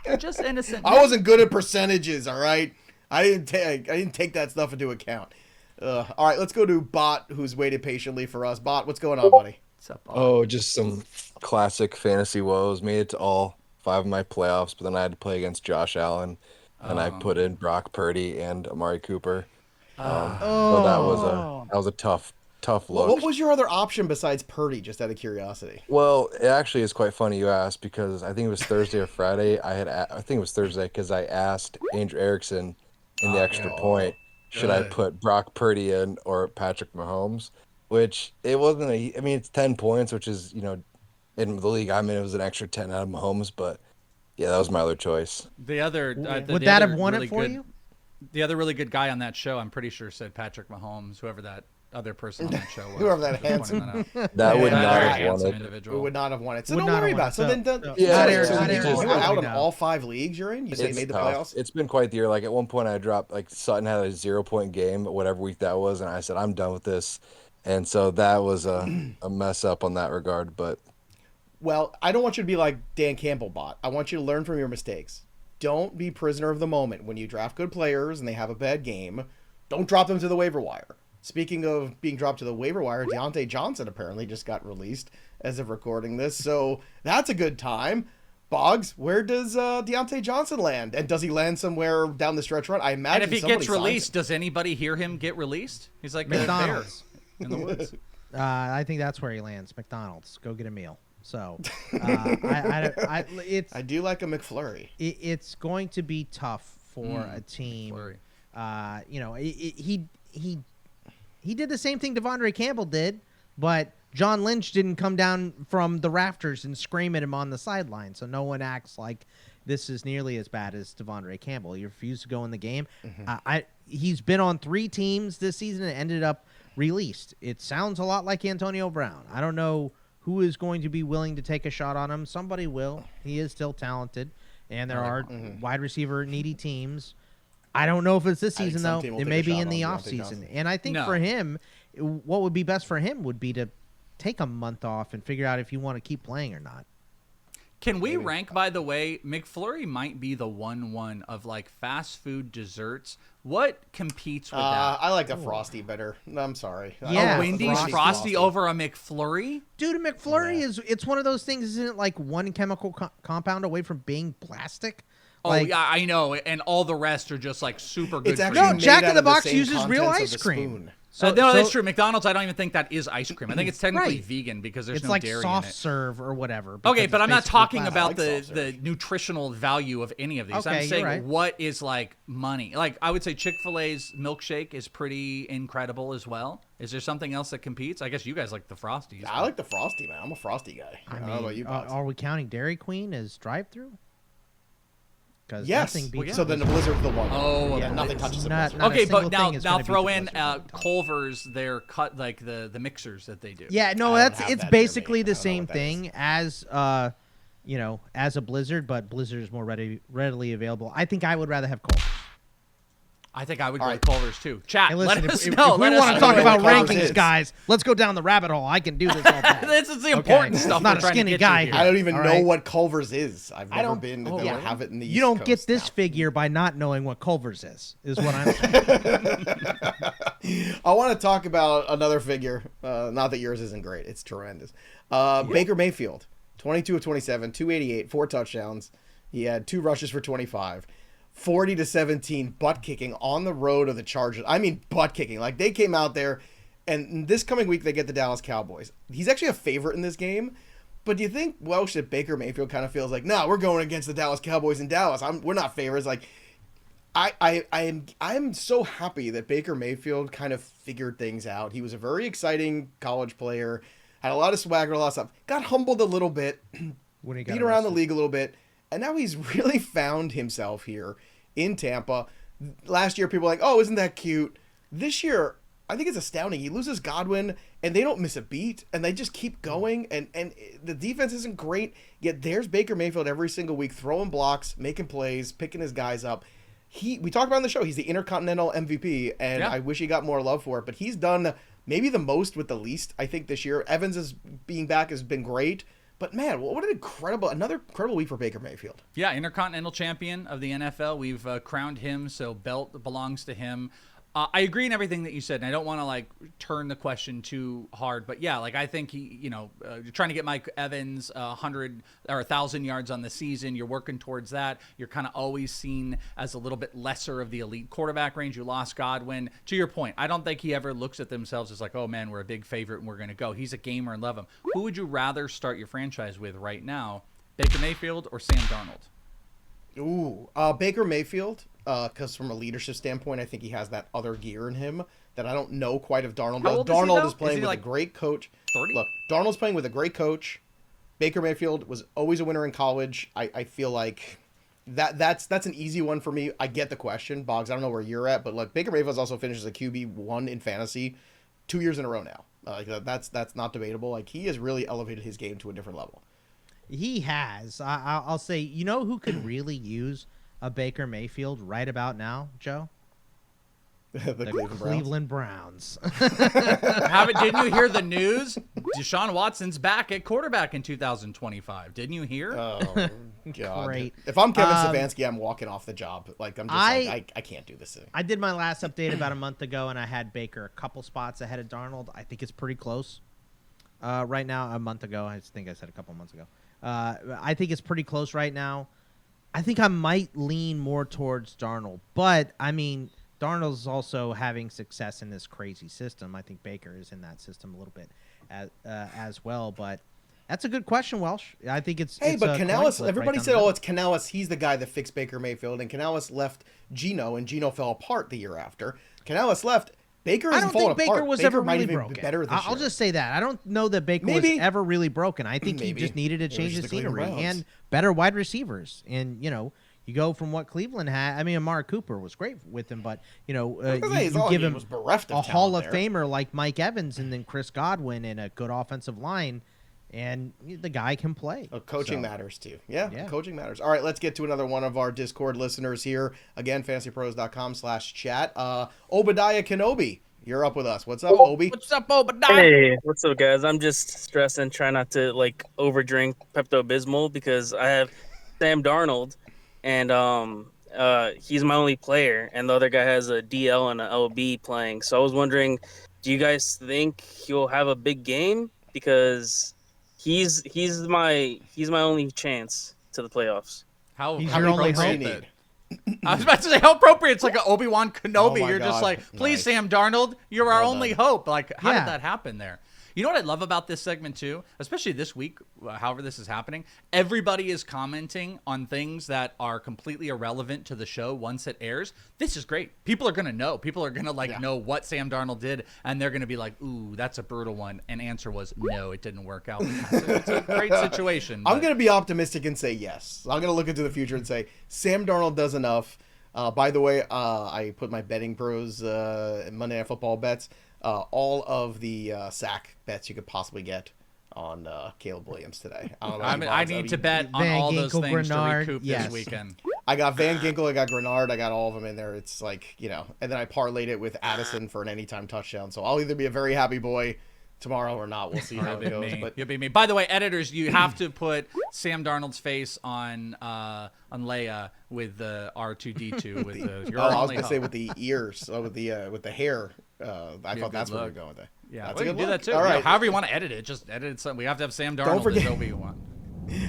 Speaker 1: They're just innocent.
Speaker 2: I wasn't good at percentages. All right, I didn't take that stuff into account. All right, let's go to Bot, who's waited patiently for us. Bot, what's going on, buddy?
Speaker 1: What's up, Bot?
Speaker 6: Oh, just some classic fantasy woes. Made it to all 5 of my playoffs, but then I had to play against Josh Allen, and I put in Brock Purdy and Amari Cooper. So that was a tough look.
Speaker 2: What was your other option besides Purdy, just out of curiosity?
Speaker 6: Well, it actually is quite funny you asked, because I think it was Thursday or Friday. I think it was Thursday, because I asked Andrew Erickson in the extra point, should I put Brock Purdy in or Patrick Mahomes? Which it wasn't I mean, it's 10 points, which is, in the league I'm in, it was an extra 10 out of Mahomes, but yeah, that was my other choice.
Speaker 1: The other
Speaker 3: would that have won it for you?
Speaker 1: The other really good guy on that show, I'm pretty sure, said Patrick Mahomes, whoever that other person on that show was.
Speaker 2: Whoever that handsome.
Speaker 6: That would not have won it.
Speaker 1: Individual.
Speaker 2: We would not have won it. So
Speaker 3: Would
Speaker 2: don't
Speaker 3: not
Speaker 2: worry
Speaker 3: have
Speaker 2: about it.
Speaker 3: won
Speaker 2: So
Speaker 3: it.
Speaker 2: then,
Speaker 3: So
Speaker 2: you were out in all 5 leagues you're in? You say you made the playoffs?
Speaker 6: It's been quite the year. Like, at one point I dropped, like, Sutton had a 0-point game, whatever week that was, and I said, I'm done with this. And so that was a mess up on that regard. But
Speaker 2: well, I don't want you to be like Dan Campbell Bot. I want you to learn from your mistakes. Don't be prisoner of the moment. When you draft good players and they have a bad game, don't drop them to the waiver wire. Speaking of being dropped to the waiver wire, Deontay Johnson apparently just got released as of recording this. So that's a good time. Boggs, where does Deontay Johnson land? And does he land somewhere down the stretch run? I imagine.
Speaker 1: And if he gets released, does anybody hear him get released? He's like
Speaker 3: McDonald's
Speaker 1: in the woods.
Speaker 3: I think that's where he lands. McDonald's. Go get a meal. So, I
Speaker 2: do like a McFlurry.
Speaker 3: It's going to be tough for a team. He did the same thing Devondre Campbell did, but John Lynch didn't come down from the rafters and scream at him on the sideline, so no one acts like this is nearly as bad as Devondre Campbell. He refused to go in the game. He's been on 3 teams this season and ended up released. It sounds a lot like Antonio Brown. I don't know who is going to be willing to take a shot on him. Somebody will. He is still talented, and there are wide receiver needy teams. I don't know if it's this season, though. It may be in the offseason. And I think for him, what would be best for him would be to take a month off and figure out if you want to keep playing or not.
Speaker 1: Can we rank, by the way, McFlurry might be the one of like fast food desserts. What competes with that?
Speaker 2: I like the Frosty better. I'm sorry.
Speaker 3: Yeah,
Speaker 1: a Wendy's Frosty over a McFlurry?
Speaker 3: Dude, a McFlurry it's one of those things, isn't it, like one chemical compound away from being plastic?
Speaker 1: Oh, yeah, I know. And all the rest are just like super good.
Speaker 2: It's actually
Speaker 3: Jack
Speaker 2: made
Speaker 3: in the
Speaker 2: out of
Speaker 3: Box
Speaker 2: same
Speaker 3: uses real
Speaker 2: contents of
Speaker 3: ice
Speaker 2: the
Speaker 3: cream.
Speaker 2: spoon.
Speaker 1: No, that's true. McDonald's, I don't even think that is ice cream. I think it's technically vegan because there's
Speaker 3: it's
Speaker 1: no
Speaker 3: like
Speaker 1: dairy
Speaker 3: soft
Speaker 1: in it.
Speaker 3: serve or whatever.
Speaker 1: Okay, but I'm not talking about
Speaker 2: plastic.
Speaker 1: the nutritional value of any of these.
Speaker 3: Okay,
Speaker 1: I'm saying
Speaker 3: you're right.
Speaker 1: what is like money. Like I would say Chick-fil-A's milkshake is pretty incredible as well. Is there something else that competes? I guess you guys like the Frosties.
Speaker 2: I like the Frosty, man. I'm a Frosty guy. I don't know about you, Box.
Speaker 3: Are we counting Dairy Queen as drive-through? Because
Speaker 2: Yes.
Speaker 3: nothing beats
Speaker 2: So then the Blizzard's the one.
Speaker 1: Oh,
Speaker 2: yeah,
Speaker 1: okay.
Speaker 2: nothing touches the
Speaker 3: Not-
Speaker 2: Blizzard.
Speaker 3: not a
Speaker 1: Okay, but
Speaker 3: single
Speaker 1: now
Speaker 3: thing is gonna beat
Speaker 1: throw
Speaker 3: the
Speaker 1: in
Speaker 3: Blizzard.
Speaker 1: Culver's, their cut like the mixers that they do.
Speaker 3: Yeah, no,
Speaker 2: I don't
Speaker 3: it's
Speaker 2: have that near
Speaker 3: basically
Speaker 2: me.
Speaker 3: the
Speaker 2: I don't know
Speaker 3: same
Speaker 2: what that
Speaker 3: thing as as a Blizzard, but Blizzard is more readily available. I think I would rather have Culver's.
Speaker 1: I think I would go
Speaker 2: All
Speaker 1: with Culver's too. Chat,
Speaker 3: Hey,
Speaker 1: let
Speaker 3: listen,
Speaker 1: us
Speaker 3: if
Speaker 1: know.
Speaker 3: we
Speaker 1: Let us
Speaker 3: want to
Speaker 1: know
Speaker 3: talk
Speaker 1: what
Speaker 3: about
Speaker 2: Culver's
Speaker 3: rankings,
Speaker 2: is.
Speaker 3: guys, let's go down the rabbit hole. I can do this all day.
Speaker 1: This is the important stuff.
Speaker 3: I'm not
Speaker 1: we're
Speaker 3: a
Speaker 1: trying to
Speaker 3: skinny
Speaker 1: get
Speaker 3: guy
Speaker 1: you here.
Speaker 2: I don't even
Speaker 3: All
Speaker 2: know
Speaker 3: right.
Speaker 2: what Culver's is. I've never
Speaker 3: don't-
Speaker 2: been.
Speaker 3: oh,
Speaker 2: They
Speaker 3: yeah.
Speaker 2: don't have it in the
Speaker 3: You
Speaker 2: East
Speaker 3: don't
Speaker 2: Coast
Speaker 3: get this
Speaker 2: now.
Speaker 3: figure by not knowing what Culver's is what I'm saying.
Speaker 2: I want to talk about another figure. Not that yours isn't great. It's tremendous. Baker Mayfield, 22 of 27, 288, 4 touchdowns. He had 2 rushes for 25. 40-17 butt kicking on the road of the Chargers. I mean, butt kicking. Like, they came out there, and this coming week they get the Dallas Cowboys. He's actually a favorite in this game. But do you think, Welsh, that Baker Mayfield kind of feels like, no, we're going against the Dallas Cowboys in Dallas. We're not favorites. Like, I'm so happy that Baker Mayfield kind of figured things out. He was a very exciting college player, had a lot of swagger, a lot of stuff. Got humbled a little bit,
Speaker 3: When he got
Speaker 2: beat around the
Speaker 3: arrested.
Speaker 2: league a little bit, and now he's really found himself here in Tampa. Last year, people were like, oh, isn't that cute? This year, I think it's astounding. He loses Godwin, and they don't miss a beat, and they just keep going, and the defense isn't great, yet there's Baker Mayfield every single week throwing blocks, making plays, picking his guys up. We talked about on the show, he's the Intercontinental MVP, and
Speaker 1: Yeah.
Speaker 2: I wish he got more love for it, but he's done maybe the most with the least, I think, this year. Evans being back has been great. But man, what an another incredible week for Baker Mayfield.
Speaker 1: Yeah, Intercontinental Champion of the NFL. We've crowned him, so belt belongs to him. I agree in everything that you said, and I don't want to like turn the question too hard, but yeah, like I think he, you're trying to get Mike Evans 100 or 1,000 yards on the season. You're working towards that. You're kind of always seen as a little bit lesser of the elite quarterback range. You lost Godwin. To your point, I don't think he ever looks at themselves as like, oh man, we're a big favorite and we're going to go. He's a gamer and love him. Who would you rather start your franchise with right now, Baker Mayfield or Sam Darnold?
Speaker 2: Ooh, Baker Mayfield, because from a leadership standpoint, I think he has that other gear in him that I don't know quite of Darnold.
Speaker 1: How old is he,
Speaker 2: Darnold
Speaker 1: though?
Speaker 2: is playing
Speaker 1: Is he,
Speaker 2: with
Speaker 1: like,
Speaker 2: a great coach.
Speaker 1: 30?
Speaker 2: Look, Darnold's playing with a great coach. Baker Mayfield was always a winner in college. I feel like that's an easy one for me. I get the question, Boggs. I don't know where you're at, but look, Baker Mayfield's also finished as a QB1 in fantasy 2 years in a row now. That's not debatable. Like, he has really elevated his game to a different level.
Speaker 3: He has. I'll say, you know who could really use a Baker Mayfield right about now, Joe?
Speaker 2: the
Speaker 3: Cleveland Browns.
Speaker 1: Didn't you hear the news? Deshaun Watson's back at quarterback in 2025. Didn't you hear?
Speaker 2: Oh, God.
Speaker 3: Great.
Speaker 2: If I'm Kevin Stefanski, I'm walking off the job. Like, I'm just I can't do this thing.
Speaker 3: I did my last update about a month ago, and I had Baker a couple spots ahead of Darnold. I think it's pretty close. Right now, a month ago. I think I said a couple months ago. I think it's pretty close right now. I think I might lean more towards Darnold. But, I mean, Darnold's also having success in this crazy system. I think Baker is in that system a little bit as well. But that's a good question, Welsh. I think it's
Speaker 2: Hey,
Speaker 3: it's
Speaker 2: but
Speaker 3: a coin
Speaker 2: Canales,
Speaker 3: flip
Speaker 2: everybody
Speaker 3: right
Speaker 2: said,
Speaker 3: down the
Speaker 2: oh,
Speaker 3: middle.
Speaker 2: it's Canales. He's the guy that fixed Baker Mayfield. And Canales left Geno, and Geno fell apart the year after. Canales left. Baker
Speaker 3: I
Speaker 2: isn't
Speaker 3: don't
Speaker 2: falling
Speaker 3: think Baker
Speaker 2: apart.
Speaker 3: was
Speaker 2: Baker
Speaker 3: ever
Speaker 2: might
Speaker 3: really
Speaker 2: even
Speaker 3: broken.
Speaker 2: be better this
Speaker 3: I'll
Speaker 2: year.
Speaker 3: just say that. I don't know that Baker was
Speaker 2: Maybe.
Speaker 3: ever really broken. I think he
Speaker 2: Maybe.
Speaker 3: just needed to
Speaker 2: It was
Speaker 3: change
Speaker 2: just
Speaker 3: the
Speaker 2: the Cleveland
Speaker 3: scenery
Speaker 2: Browns.
Speaker 3: and better wide receivers. And, you go from what Cleveland had. I mean, Amari Cooper was great with him, but, you give him
Speaker 2: was bereft of
Speaker 3: a Hall of
Speaker 2: talent
Speaker 3: Famer like Mike Evans and then Chris Godwin and a good offensive line, and the guy can play.
Speaker 2: Coaching matters too. Yeah, coaching matters. All right, let's get to another one of our Discord listeners here. Again, fantasypros.com/chat. Obadiah Kenobi, you're up with us. What's up, Obi?
Speaker 3: What's up, Obadiah?
Speaker 7: Hey, what's up, guys? I'm just stressing, trying not to overdrink Pepto-Bismol because I have Sam Darnold, and he's my only player, and the other guy has a DL and an LB playing. So I was wondering, do you guys think he'll have a big game? Because he's my only chance to the playoffs.
Speaker 1: How
Speaker 3: He's
Speaker 1: how
Speaker 3: your only
Speaker 1: appropriate
Speaker 3: hope.
Speaker 1: that- I was about to say how appropriate. It's like an Obi-Wan Kenobi.
Speaker 2: Oh my
Speaker 1: You're just
Speaker 2: God.
Speaker 1: like, please,
Speaker 2: Nice.
Speaker 1: Sam Darnold, you're our only hope. Like, how
Speaker 3: Yeah.
Speaker 1: did that happen there? You know what I love about this segment too, especially this week, however this is happening, everybody is commenting on things that are completely irrelevant to the show once it airs. This is great. People are going to know. People are going to know what Sam Darnold did, and they're going to be like, ooh, that's a brutal one. And answer was, no, it didn't work out. It's a great situation.
Speaker 2: I'm
Speaker 1: but-
Speaker 2: going to be optimistic and say yes. I'm going to look into the future and say Sam Darnold does enough. By the way, I put my betting pros Monday Night Football bets. All of the sack bets you could possibly get on Caleb Williams today. I don't know.
Speaker 1: I need to bet on
Speaker 3: Van
Speaker 1: all those
Speaker 3: Ginkel,
Speaker 1: things
Speaker 3: Grenard,
Speaker 1: to recoup
Speaker 3: yes.
Speaker 1: this weekend.
Speaker 2: I got Van Ginkel, I got Grenard, I got all of them in there. It's like, and then I parlayed it with Addison for an anytime touchdown. So I'll either be a very happy boy tomorrow or not. We'll see how it goes. But
Speaker 1: You'll be me. By the way, editors, you have to put Sam Darnold's face on Leia with the R2D2 with the. Your
Speaker 2: I was
Speaker 1: only
Speaker 2: gonna say
Speaker 1: hope.
Speaker 2: with the ears, with the hair. I thought that's where
Speaker 1: look.
Speaker 2: we're going with that.
Speaker 1: Yeah,
Speaker 2: That's
Speaker 1: we
Speaker 2: a
Speaker 1: can
Speaker 2: good
Speaker 1: do
Speaker 2: look.
Speaker 1: that too.
Speaker 2: All right.
Speaker 1: However you want to edit it, just edit it. Something. We have to have Sam Darnold
Speaker 2: forget-
Speaker 1: as Obi-Wan.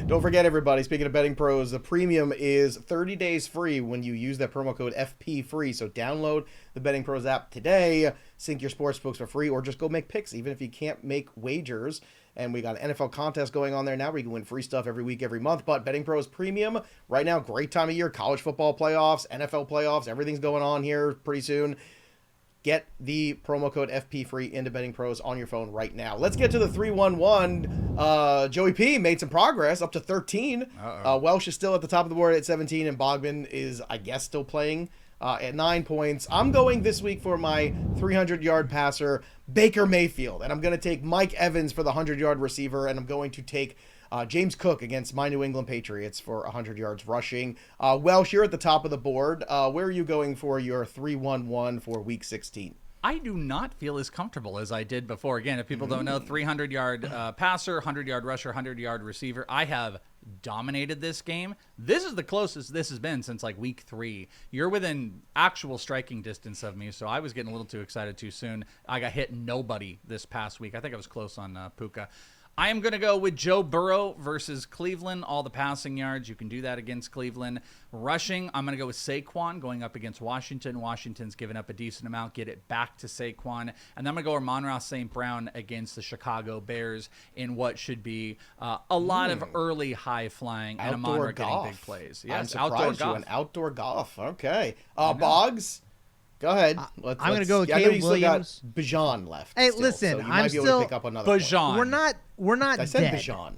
Speaker 2: Don't forget, everybody, speaking of betting pros, the premium is 30 days free when you use that promo code FPFREE. So download the Betting Pros app today, sync your sports books for free, or just go make picks, even if you can't make wagers. And we got an NFL contest going on there now where you can win free stuff every week, every month. But Betting Pros Premium, right now, great time of year. College football playoffs, NFL playoffs, everything's going on here pretty soon. Get the promo code FPFREE into Betting Pros on your phone right now. Let's get to the 3-1-1. Joey P made some progress up to 13. Welsh is still at the top of the board at 17, and Bogman is, I guess, still playing at 9 points. I'm going this week for my 300-yard passer, Baker Mayfield, and I'm going to take Mike Evans for the 100-yard receiver, and I'm going to take James Cook against my New England Patriots for 100 yards rushing. Welsh, you're at the top of the board. Where are you going for your 3-1-1 for Week 16?
Speaker 1: I do not feel as comfortable as I did before. Again, if people don't know, 300-yard passer, 100-yard rusher, 100-yard receiver. I have dominated this game. This is the closest this has been since like week 3. You're within actual striking distance of me, so I was getting a little too excited too soon. I got hit nobody this past week. I think I was close on Puka. I am going to go with Joe Burrow versus Cleveland, all the passing yards. You can do that against Cleveland. Rushing, I'm going to go with Saquon going up against Washington. Washington's given up a decent amount. Get it back to Saquon. And then I'm going to go with Amon-Ra St. Brown against the Chicago Bears in what should be a lot of early high flying and Amon-Ra getting big plays.
Speaker 2: I'm
Speaker 1: Yes,
Speaker 2: surprised
Speaker 1: outdoor
Speaker 2: you
Speaker 1: golf.
Speaker 2: an outdoor golf. Okay. Boggs, go ahead.
Speaker 3: I'm gonna go with
Speaker 2: I know
Speaker 3: Caleb
Speaker 2: you still
Speaker 3: Williams.
Speaker 2: got Bijan left.
Speaker 3: Hey,
Speaker 2: still,
Speaker 3: listen,
Speaker 2: so you
Speaker 3: I'm
Speaker 2: might be able
Speaker 3: still-
Speaker 2: to pick up another point.
Speaker 1: Bijan.
Speaker 3: We're not
Speaker 2: I said
Speaker 3: dead.
Speaker 2: Bijan.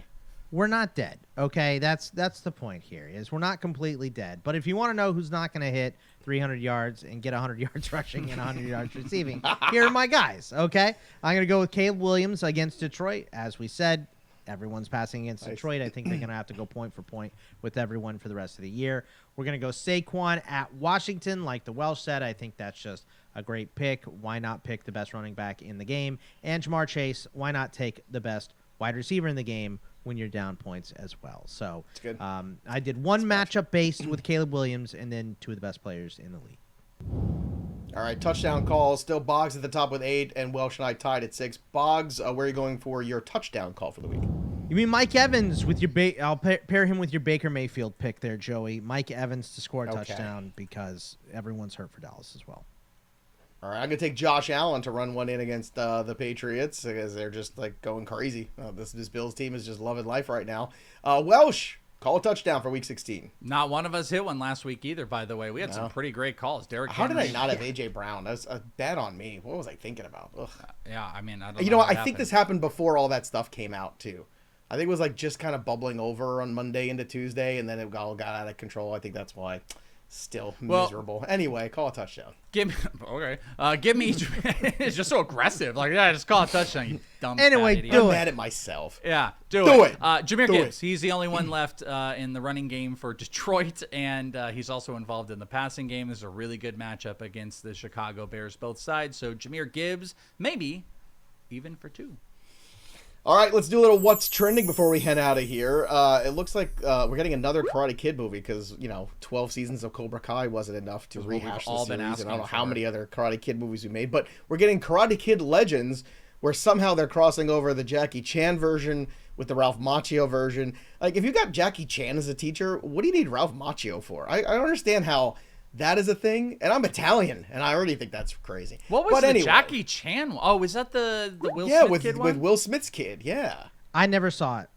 Speaker 3: We're not dead. Okay, that's the point here. Is we're not completely dead. But if you want to know who's not going to hit 300 yards and get 100 yards rushing and 100 yards receiving, here are my guys. Okay, I'm going to go with Caleb Williams against Detroit. As we said, everyone's passing against Detroit. I think they're going to have to go point for point with everyone for the rest of the year. We're going to go Saquon at Washington, like the Welsh said. I think that's just a great pick. Why not pick the best running back in the game? And Jamar Chase, why not take the best wide receiver in the game when you're down points as well? So
Speaker 2: good.
Speaker 3: I did one matchup based with Caleb Williams and then two of the best players in the league.
Speaker 2: All right, touchdown calls. Still Boggs at the top with 8, and Welsh and I tied at 6. Boggs, where are you going for your touchdown call for the week?
Speaker 3: You mean Mike Evans with your I'll pair him with your Baker Mayfield pick there, Joey. Mike Evans to score a touchdown because everyone's hurt for Dallas as well.
Speaker 2: All right, I'm going to take Josh Allen to run one in against the Patriots because they're just like going crazy. This Bills team is just loving life right now. Welsh, Call a touchdown for week 16.
Speaker 1: Not one of us hit one last week either, by the way. We had some pretty great calls. Derek
Speaker 2: How did I
Speaker 1: Henry.
Speaker 2: not have A.J. Brown? That's a bad on me. What was I thinking about? Ugh.
Speaker 1: Yeah, I mean, I don't
Speaker 2: You know what?
Speaker 1: what
Speaker 2: I think
Speaker 1: happened.
Speaker 2: this happened before all that stuff came out, too. I think it was like just kind of bubbling over on Monday into Tuesday, and then it all got out of control. I think that's why. Still miserable. Anyway, call a touchdown.
Speaker 1: Give me, okay. Give me. It's just so aggressive. Like, yeah, just call a touchdown. You dumb.
Speaker 3: Anyway,
Speaker 1: fat idiot.
Speaker 3: do
Speaker 2: I'm
Speaker 3: it.
Speaker 2: mad at myself.
Speaker 1: Yeah, do
Speaker 2: Do
Speaker 1: it.
Speaker 2: it.
Speaker 1: Jameer
Speaker 2: Do
Speaker 1: Gibbs.
Speaker 2: it.
Speaker 1: He's the only one left in the running game for Detroit, and he's also involved in the passing game. This is a really good matchup against the Chicago Bears, both sides. So Jameer Gibbs, maybe even for 2.
Speaker 2: All right, let's do a little what's trending before we head out of here. It looks like we're getting another Karate Kid movie because, 12 seasons of Cobra Kai wasn't enough to
Speaker 1: That's what we've
Speaker 2: rehash the
Speaker 1: all been
Speaker 2: series. And I don't know
Speaker 1: asking
Speaker 2: how
Speaker 1: for.
Speaker 2: many other Karate Kid movies we made, but we're getting Karate Kid Legends, where somehow they're crossing over the Jackie Chan version with the Ralph Macchio version. Like, if you got Jackie Chan as a teacher, what do you need Ralph Macchio for? I don't understand how that is a thing, and I'm Italian, and I already think that's crazy.
Speaker 1: What was
Speaker 2: But
Speaker 1: the
Speaker 2: anyway,
Speaker 1: Jackie Chan one? Oh, was that the Will
Speaker 2: Yeah,
Speaker 1: Smith
Speaker 2: with
Speaker 1: kid
Speaker 2: with
Speaker 1: one?
Speaker 2: Will Smith's kid, yeah.
Speaker 3: I never saw it.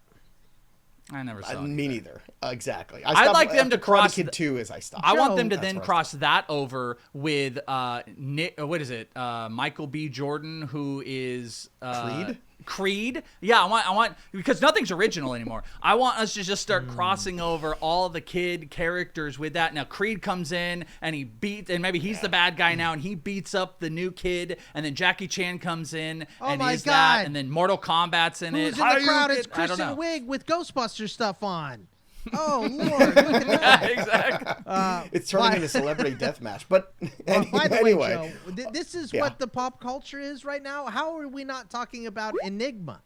Speaker 1: I never saw it.
Speaker 2: Me neither. Exactly. I
Speaker 1: I'd
Speaker 2: stopped
Speaker 1: like them to
Speaker 2: after Karate
Speaker 1: cross
Speaker 2: Kid
Speaker 1: the-
Speaker 2: 2 as I stopped.
Speaker 1: I want them to
Speaker 2: That's
Speaker 1: then
Speaker 2: where I
Speaker 1: cross that over with what is it? Michael B. Jordan, who is
Speaker 2: Creed?
Speaker 1: Creed. Yeah, I want because nothing's original anymore. I want us to just start crossing over all the kid characters with that. Now Creed comes in and he beats, and maybe he's the bad guy now, and he beats up the new kid, and then Jackie Chan comes in and
Speaker 3: my
Speaker 1: is
Speaker 3: God.
Speaker 1: that, and then Mortal Kombat's in
Speaker 3: Who's
Speaker 1: it.
Speaker 3: in
Speaker 1: How
Speaker 3: the
Speaker 1: you
Speaker 3: crowd? It's
Speaker 1: get- I don't
Speaker 3: Kristen
Speaker 1: know.
Speaker 3: Wiig with Ghostbuster stuff on. Oh Lord! Look at that.
Speaker 1: Exactly.
Speaker 2: It's turning
Speaker 3: Why-
Speaker 2: into celebrity deathmatch. But
Speaker 3: Well, by the
Speaker 2: anyway,
Speaker 3: way, Joe, this is
Speaker 2: Yeah.
Speaker 3: what the pop culture is right now. How are we not talking about Enigma?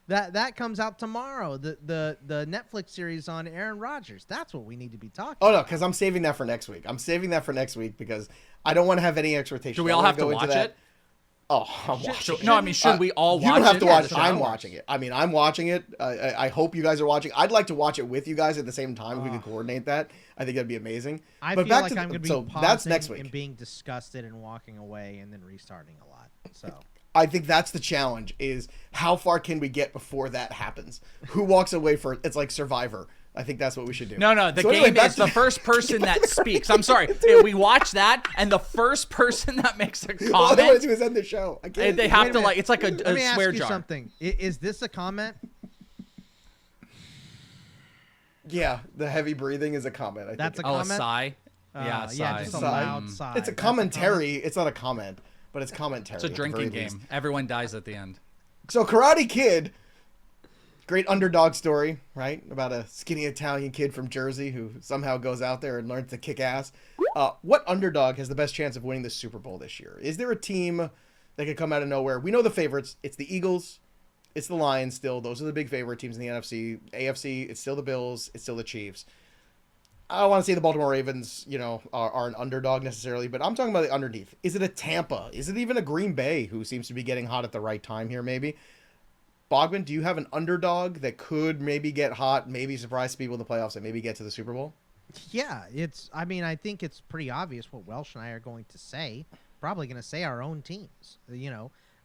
Speaker 3: That comes out tomorrow. The Netflix series on Aaron Rodgers. That's what we need to be talking.
Speaker 2: oh no, because I'm saving that for next week. I'm saving that for next week because I don't want to have any expectations.
Speaker 1: Do we
Speaker 2: I
Speaker 1: all
Speaker 2: wanna
Speaker 1: have to
Speaker 2: go into
Speaker 1: watch
Speaker 2: that-
Speaker 1: it?
Speaker 2: Oh, I'm watching it.
Speaker 1: No, I mean, should we all watch it?
Speaker 2: You don't have to watch it.
Speaker 3: some
Speaker 2: I'm
Speaker 3: hours.
Speaker 2: watching it. I mean, I'm watching it. I hope you guys are watching. I'd like to watch it with you guys at the same time if we could coordinate that. I think that'd be amazing.
Speaker 3: I
Speaker 2: but
Speaker 3: feel
Speaker 2: back
Speaker 3: like
Speaker 2: to
Speaker 3: I'm going to be
Speaker 2: so
Speaker 3: pausing
Speaker 2: that's next week.
Speaker 3: and being disgusted and walking away and then restarting a lot. So
Speaker 2: I think that's the challenge: is how far can we get before that happens? Who walks away first? It's like Survivor. I think that's what we should do.
Speaker 1: No, the
Speaker 2: So anyway,
Speaker 1: game
Speaker 2: back
Speaker 1: is
Speaker 2: to-
Speaker 1: the first person that speaks. I'm sorry. We watch that, and the first person that makes a
Speaker 2: All I want to
Speaker 1: comment,
Speaker 2: do is end the show. I can't.
Speaker 1: they have
Speaker 3: Wait a
Speaker 1: to,
Speaker 3: minute.
Speaker 1: like, it's like a
Speaker 3: let me ask
Speaker 1: swear
Speaker 3: you
Speaker 1: jar.
Speaker 3: something. Is this a comment?
Speaker 2: Yeah, the heavy breathing is a comment. I think.
Speaker 3: That's a
Speaker 1: Oh, a
Speaker 3: comment?
Speaker 1: sigh? Yeah, a sigh.
Speaker 3: just a
Speaker 2: Sigh.
Speaker 3: loud sigh.
Speaker 2: It's a
Speaker 3: That's
Speaker 2: commentary. It's not a comment, but it's commentary.
Speaker 1: It's a
Speaker 2: at the
Speaker 1: drinking
Speaker 2: very
Speaker 1: game.
Speaker 2: least.
Speaker 1: Everyone dies at the end.
Speaker 2: So Karate Kid, great underdog story, right? About a skinny Italian kid from Jersey who somehow goes out there and learns to kick ass. What underdog has the best chance of winning the Super Bowl this year? Is there a team that could come out of nowhere? We know the favorites. It's the Eagles. It's the Lions still. Those are the big favorite teams in the NFC. AFC, it's still the Bills. It's still the Chiefs. I don't want to say the Baltimore Ravens, are an underdog necessarily, but I'm talking about the underneath. Is it a Tampa? Is it even a Green Bay who seems to be getting hot at the right time here, maybe? Bogman, do you have an underdog that could maybe get hot, maybe surprise people in the playoffs, and maybe get to the Super Bowl?
Speaker 3: Yeah, I mean, I think it's pretty obvious what Welsh and I are going to say. Probably going to say our own teams.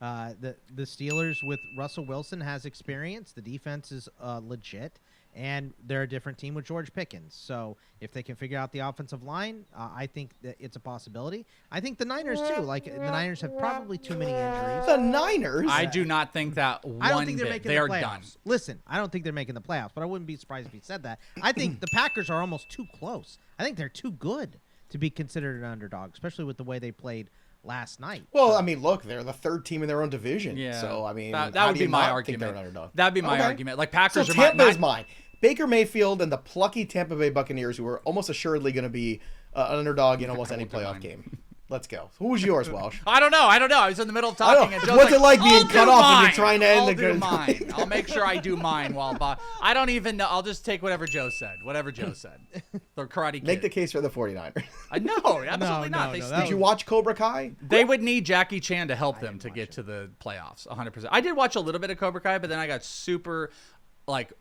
Speaker 3: The Steelers with Russell Wilson has experience. The defense is legit, and they're a different team with George Pickens. So if they can figure out the offensive line, I think that it's a possibility. I think the Niners too. Like the Niners have probably too many injuries.
Speaker 2: The Niners?
Speaker 1: I do not think that one
Speaker 3: I don't think they're
Speaker 1: bit.
Speaker 3: making
Speaker 1: They
Speaker 3: the
Speaker 1: are
Speaker 3: playoffs.
Speaker 1: done.
Speaker 3: Listen, I don't think they're making the playoffs, but I wouldn't be surprised if he said that. I think the Packers are almost too close. I think they're too good to be considered an underdog, especially with the way they played last night.
Speaker 2: Well, I mean, look, they're the third team in their own division.
Speaker 1: Yeah.
Speaker 2: So, I mean,
Speaker 1: that
Speaker 2: how
Speaker 1: would
Speaker 2: do
Speaker 1: be
Speaker 2: you
Speaker 1: my
Speaker 2: not think they're
Speaker 1: argument.
Speaker 2: an underdog?
Speaker 1: That'd be my
Speaker 2: Okay.
Speaker 1: argument. Like Packers
Speaker 2: So
Speaker 1: are
Speaker 2: Tampa is
Speaker 1: my
Speaker 2: mine. Baker Mayfield and the plucky Tampa Bay Buccaneers, who are almost assuredly going to be an underdog in almost any playoff game. Let's go. Who was yours, Welsh?
Speaker 1: I don't know. I was in the middle of
Speaker 2: I
Speaker 1: talking.
Speaker 2: know.
Speaker 1: And Joe's
Speaker 2: What's it like being
Speaker 1: "I'll
Speaker 2: cut
Speaker 1: do
Speaker 2: off and you're
Speaker 1: mine.
Speaker 2: trying to end
Speaker 1: I'll
Speaker 2: the
Speaker 1: do
Speaker 2: good-"
Speaker 1: mine. I'll make sure I do mine while I don't even know. I'll just take whatever Joe said. The Karate Kid.
Speaker 2: Make the case for the 49ers.
Speaker 1: No, absolutely not. They
Speaker 3: no,
Speaker 1: stink.
Speaker 3: that
Speaker 2: Did you watch Cobra Kai?
Speaker 1: They would need Jackie Chan to help them to get to the playoffs, 100%. I did watch a little bit of Cobra Kai, but then I got super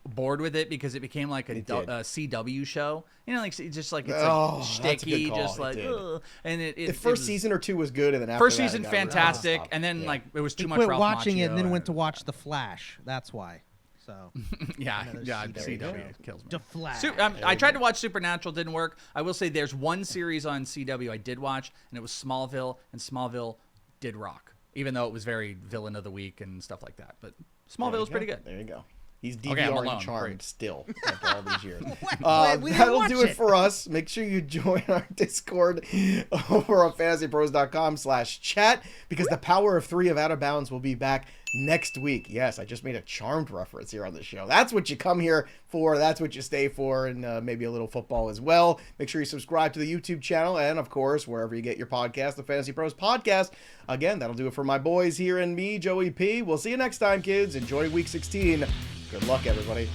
Speaker 1: bored with it because it became like a
Speaker 2: did.
Speaker 1: CW show. Like just like it's
Speaker 2: Oh,
Speaker 1: like
Speaker 2: that's a good
Speaker 1: sticky,
Speaker 2: call.
Speaker 1: just
Speaker 2: It
Speaker 1: like
Speaker 2: did.
Speaker 1: and it
Speaker 2: The
Speaker 1: it
Speaker 2: first
Speaker 1: was,
Speaker 2: season or two was good, and then after
Speaker 1: first
Speaker 2: that, it
Speaker 1: season
Speaker 2: got really
Speaker 1: fantastic,
Speaker 2: stopped.
Speaker 1: and then
Speaker 2: Yeah.
Speaker 1: it was
Speaker 3: He
Speaker 1: too much
Speaker 3: quit
Speaker 1: Ralph
Speaker 3: watching it
Speaker 1: Macchio
Speaker 3: and then went to watch The Flash. That's why. So
Speaker 1: Yeah,
Speaker 3: Another
Speaker 1: yeah,
Speaker 3: CW.
Speaker 1: CW kills me.
Speaker 3: deflag.
Speaker 1: I tried to watch Supernatural, didn't work. I will say there's one series on CW I did watch, and it was Smallville, and Smallville did rock, even though it was very villain of the week and stuff like that. But Smallville was pretty good.
Speaker 2: There you go. He's
Speaker 1: Okay, I'm
Speaker 2: DVRing
Speaker 1: alone.
Speaker 2: Charmed
Speaker 1: Great.
Speaker 2: still after all these years.
Speaker 3: we didn't
Speaker 2: That'll
Speaker 3: watch
Speaker 2: do it
Speaker 3: it.
Speaker 2: for us. Make sure you join our Discord over on fantasypros.com/chat because the power of 3 of Out of Bounds will be back next week. Yes, I just made a Charmed reference here on the show. That's what you come here for. That's what you stay for, and maybe a little football as well. Make sure you subscribe to the YouTube channel and, of course, wherever you get your podcast, the Fantasy Pros Podcast. Again, that'll do it for my boys here and me, Joey P. We'll see you next time, kids. Enjoy Week 16. Good luck, everybody.